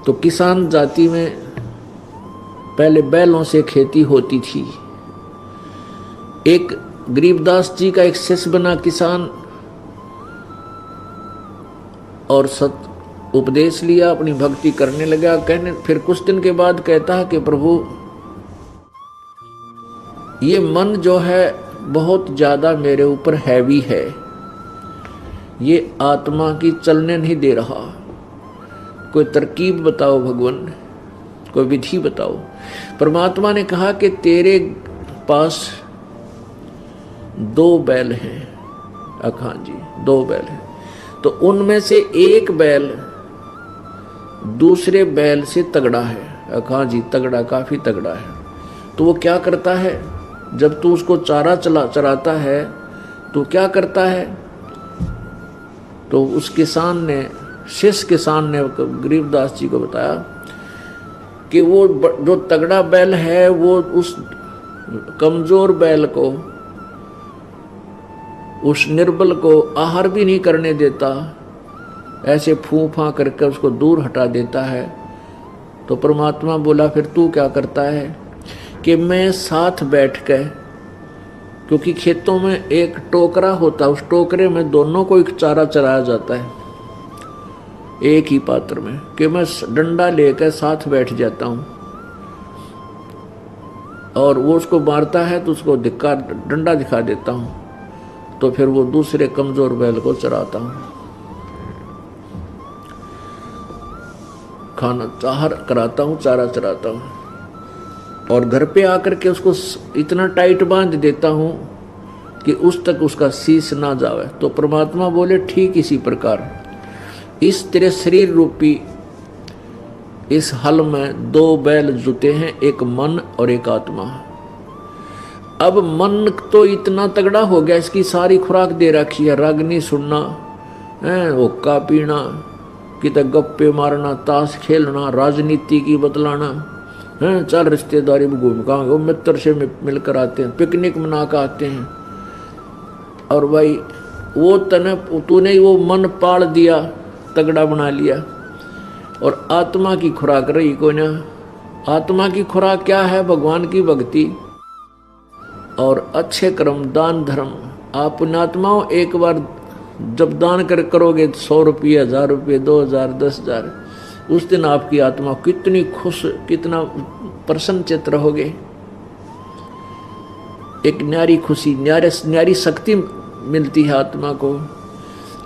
तो किसान जाति में पहले बैलों से खेती होती थी। एक गरीबदास जी का एक शिष्य बना किसान और सत उपदेश लिया, अपनी भक्ति करने लगा। कहने फिर कुछ दिन के बाद कहता है कि प्रभु ये मन जो है बहुत ज्यादा मेरे ऊपर हैवी है, ये आत्मा की चलने नहीं दे रहा, कोई तरकीब बताओ भगवान, कोई विधि बताओ। परमात्मा ने कहा कि तेरे पास 2 बैल हैं अखां जी, 2 बैल हैं, तो उनमें से एक बैल दूसरे बैल से तगड़ा है। अखां जी तगड़ा, काफी तगड़ा है। तो वो क्या करता है, जब तू उसको चारा चराता है तो क्या करता है, तो उस किसान ने, शिष्य किसान ने गरीबदास जी को बताया कि वो जो तगड़ा बैल है वो उस कमजोर बैल को, उस निर्बल को आहार भी नहीं करने देता, ऐसे फूफा करके उसको दूर हटा देता है। तो परमात्मा बोला फिर तू क्या करता है, कि मैं साथ बैठ के, क्योंकि खेतों में एक टोकरा होता, उस टोकरे में दोनों को एक चारा चराया जाता है एक ही पात्र में, कि मैं डंडा लेकर साथ बैठ जाता हूं और वो उसको मारता है तो उसको डंडा दिखा देता हूं, तो फिर वो दूसरे कमजोर बैल को चराता हूं, खाना चाहर कराता हूं, चारा चराता हूं, और घर पे आकर के उसको इतना टाइट बांध देता हूं कि उस तक उसका शीश ना जावे। तो परमात्मा बोले ठीक इसी प्रकार इस तेरे शरीर रूपी इस हल में 2 बैल जुटे हैं, एक मन और एक आत्मा। अब मन तो इतना तगड़ा हो गया, इसकी सारी खुराक दे रखी है, रागनी सुनना, हुक्का पीना, किते गप्पे मारना, ताश खेलना, राजनीति की बतलाना, चल रिश्तेदारी में घूम का, वो मित्र से मिलकर आते हैं, पिकनिक मना कर आते हैं। और भाई वो तूने वो मन पाल दिया, तगड़ा बना लिया, और आत्मा की खुराक रही को ना। आत्मा की खुराक क्या है, भगवान की भक्ति और अच्छे कर्म, दान धर्म। आप पुण्यात्माओं एक बार जब दान करोगे 100 रुपये, 1000 रुपये, 2000, 10,000, उस दिन आपकी आत्मा कितनी खुश, कितना प्रसन्न चित्त रहोगे। एक न्यारी खुशी, न्यारी शक्ति मिलती है आत्मा को।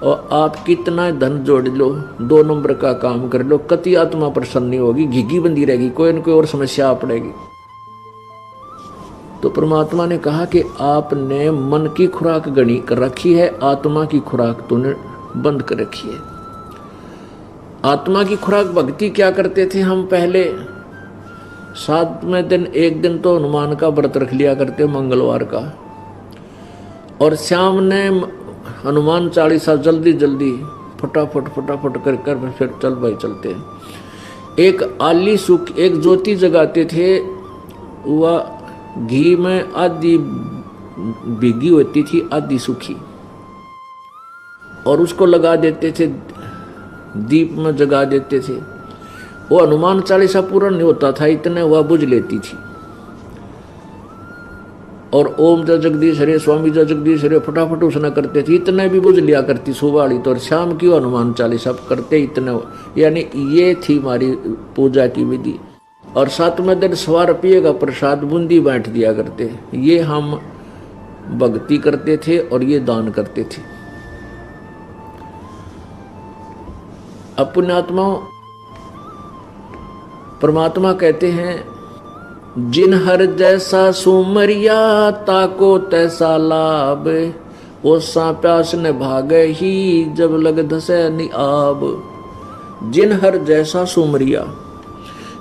और आप कितना धन जोड़ लो, 2 नंबर का काम कर लो, कति आत्मा प्रसन्न नहीं होगी, घिघी बंदी रहेगी, कोई न कोई और समस्या आ पड़ेगी। तो परमात्मा ने कहा कि आपने मन की खुराक गणी कर रखी है, आत्मा की खुराक तूने बंद कर रखी है। आत्मा की खुराक भक्ति क्या करते थे हम पहले, 7वें दिन एक दिन तो हनुमान का व्रत रख लिया करते, मंगलवार का, और शाम ने हनुमान चालीसा जल्दी जल्दी फटाफट कर फिर चल भाई चलते। एक आली सूख, एक ज्योति जगाते थे, वह घी में आधी भीगी होती थी, आधी सूखी, और उसको लगा देते थे, दीप में जगा देते थे। वो हनुमान चालीसा पूरा नहीं होता था, इतने वह बुझ लेती थी। और ओम जय जगदीश हरे, स्वामी जय जगदीश हरे फटाफट उसना करते थे, इतने भी बुझ लिया करती सुबह वाली। तो और शाम की हनुमान चालीसा करते इतने, यानी ये थी हमारी पूजा की विधि। और 7वें दिन 100 रुपये का प्रसाद बूंदी बांट दिया करते, ये हम भक्ति करते थे और ये दान करते थे। अब पुण्यात्माओं, परमात्मा कहते हैं जिन हर जैसा सुमरिया ताको तैसा लाभ, ओसा प्यास न भागे ही जब लग धसे निआब। जिन हर जैसा सुमरिया,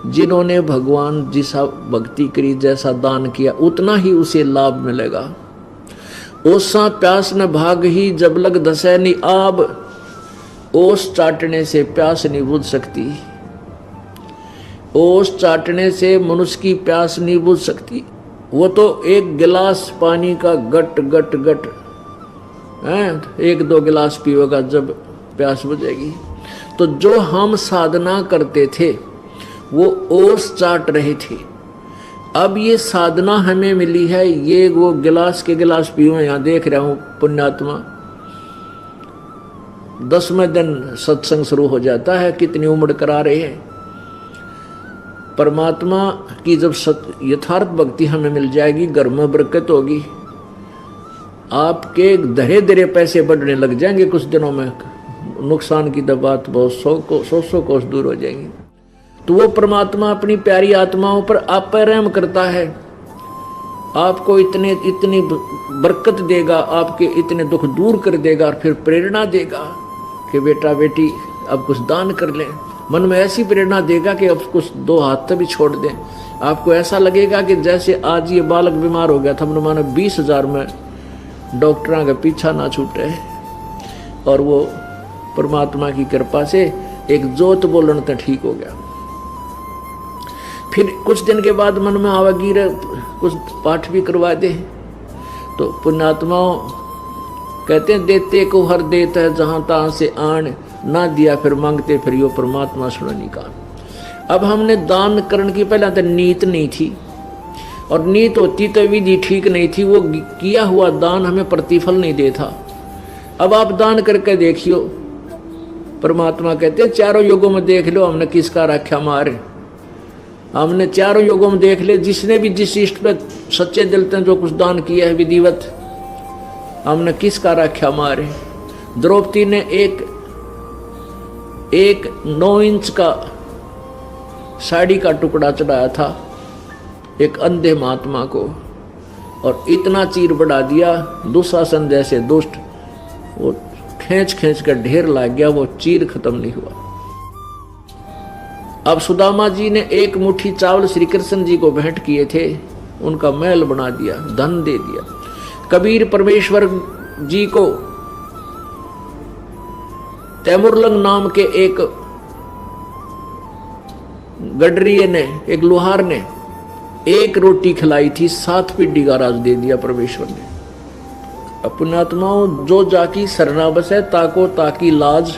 जिन्होंने भगवान जैसा भक्ति करी, जैसा दान किया, उतना ही उसे लाभ मिलेगा। ओसा प्यास न भाग ही जब लग धसे निआब। ओस चाटने से प्यास नहीं बुझ सकती, ओस चाटने से मनुष्य की प्यास नहीं बुझ सकती। वो तो एक गिलास पानी का गट गट गट 1-2 गिलास पीएगा जब प्यास बुझेगी। तो जो हम साधना करते थे वो ओस चाट रहे थे। अब ये साधना हमें मिली है, ये वो गिलास के गिलास पियो, यहाँ देख रहा हूँ पुण्यात्मा 10वें दिन सत्संग शुरू हो जाता है, कितनी उम्र करा रहे हैं। परमात्मा की जब यथार्थ भक्ति हमें मिल जाएगी, घर में बरकत होगी, आपके धरे धरे पैसे बढ़ने लग जाएंगे, कुछ दिनों में नुकसान की दबात बहुत 100 कोस दूर हो जाएंगी। तो वो परमात्मा अपनी प्यारी आत्माओं पर आप पर रहम करता है, आपको इतनी बरकत देगा, आपके इतने दुख दूर कर देगा और फिर प्रेरणा देगा कि बेटा बेटी अब कुछ दान कर लें। मन में ऐसी प्रेरणा देगा कि अब कुछ 2 हाथ भी छोड़ दें। आपको ऐसा लगेगा कि जैसे आज ये बालक बीमार हो गया था, मैंने माना 20,000 में डॉक्टरों का पीछा ना छूटे, और वो परमात्मा की कृपा से एक जोत बोलन तो ठीक हो गया। फिर कुछ दिन के बाद मन में आवागी कुछ पाठ भी करवा दे, तो पुण्यात्माओं कहते हैं देते को हर देता है जहां तहां से आन, ना दिया फिर मांगते फिर यो परमात्मा सुननी का। अब हमने दान करने की पहले तो नीत नहीं थी, और नीत होती तो विधि ठीक नहीं थी, वो किया हुआ दान हमें प्रतिफल नहीं देता। अब आप दान करके देखियो, परमात्मा कहते हैं चारों युगों में देख लो हमने किसका रखा मारे, हमने चारों युगों में देख ले, जिसने भी जिस इष्ट पे सच्चे दिल से जो कुछ दान किया है विधिवत, हमने किसका रखा मारे। द्रौपदी ने एक 9 इंच का साड़ी का टुकड़ा चढ़ाया था एक अंधे महात्मा को, और इतना चीर बढ़ा दिया, दुशासन जैसे दुष्ट वो खींच खींच कर ढेर लाग गया, वो चीर खत्म नहीं हुआ। अब सुदामा जी ने 1 मुट्ठी चावल श्री कृष्ण जी को भेंट किए थे, उनका महल बना दिया, धन दे दिया। कबीर परमेश्वर जी को तैमुरलंग नाम के एक गडरिये ने, एक लोहार ने 1 रोटी खिलाई थी, 7 पीढ़ी का राज दे दिया परमेश्वर ने। पुण्यात्माओं जो जाकी सरना बसे ताको ताकी लाज,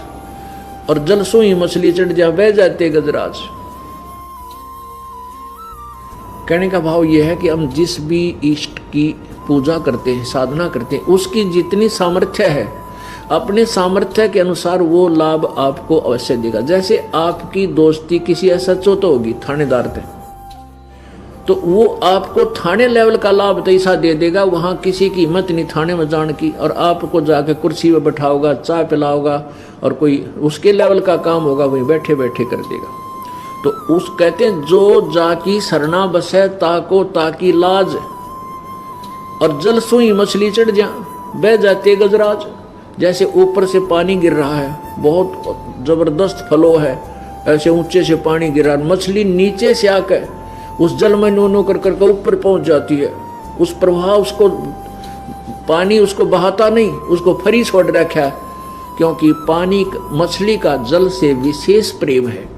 और जल सो ही मछली चढ़ जा बह जाते गजराज। कहने का भाव यह है कि हम जिस भी इष्ट की पूजा करते हैं, साधना करते हैं, उसकी जितनी सामर्थ्य है, अपने सामर्थ्य के अनुसार वो लाभ आपको अवश्य देगा। जैसे आपकी दोस्ती किसी एसएचओ तो होगी, थानेदार थे, तो वो आपको थाने लेवल का लाभ तो ऐसा दे देगा, वहां किसी की हिम्मत नहीं थाने में जाने की, और आपको जाके कुर्सी में बैठाओगा, चाय पिलाओगा, और कोई उसके लेवल का काम होगा वहीं बैठे बैठे कर देगा। तो उस कहते हैं जो जाकी सरना बसे ताको ताकी लाज, और जल सुई मछली चढ़ जा बह जाते गजराज। जैसे ऊपर से पानी गिर रहा है, बहुत जबरदस्त फ्लो है, ऐसे ऊंचे से पानी गिर रहा है, मछली नीचे से आकर उस जल में नो कर कर ऊपर पहुंच जाती है। उस प्रवाह उसको पानी उसको बहाता नहीं, उसको फरी छोड़ रखा है, क्योंकि पानी मछली का जल से विशेष प्रेम है,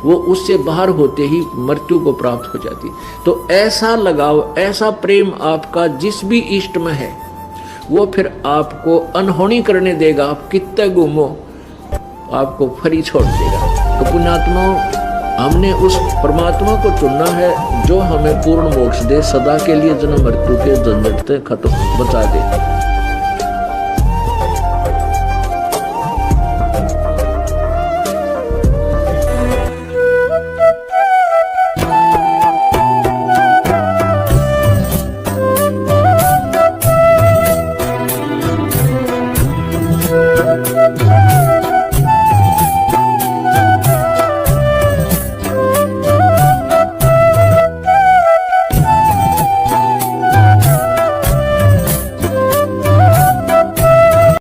वो उससे बाहर होते ही मृत्यु को प्राप्त हो जाती। तो ऐसा लगाव, ऐसा प्रेम आपका जिस भी इष्ट में है, वो फिर आपको अनहोनी करने देगा। आप कितने घूमो आपको फरी छोड़ देगा। तो पुण्यात्माओं, हमने उस परमात्मा को चुनना है जो हमें पूर्ण मोक्ष दे, सदा के लिए जन्म मृत्यु के झंझट से खत्म बचा दे।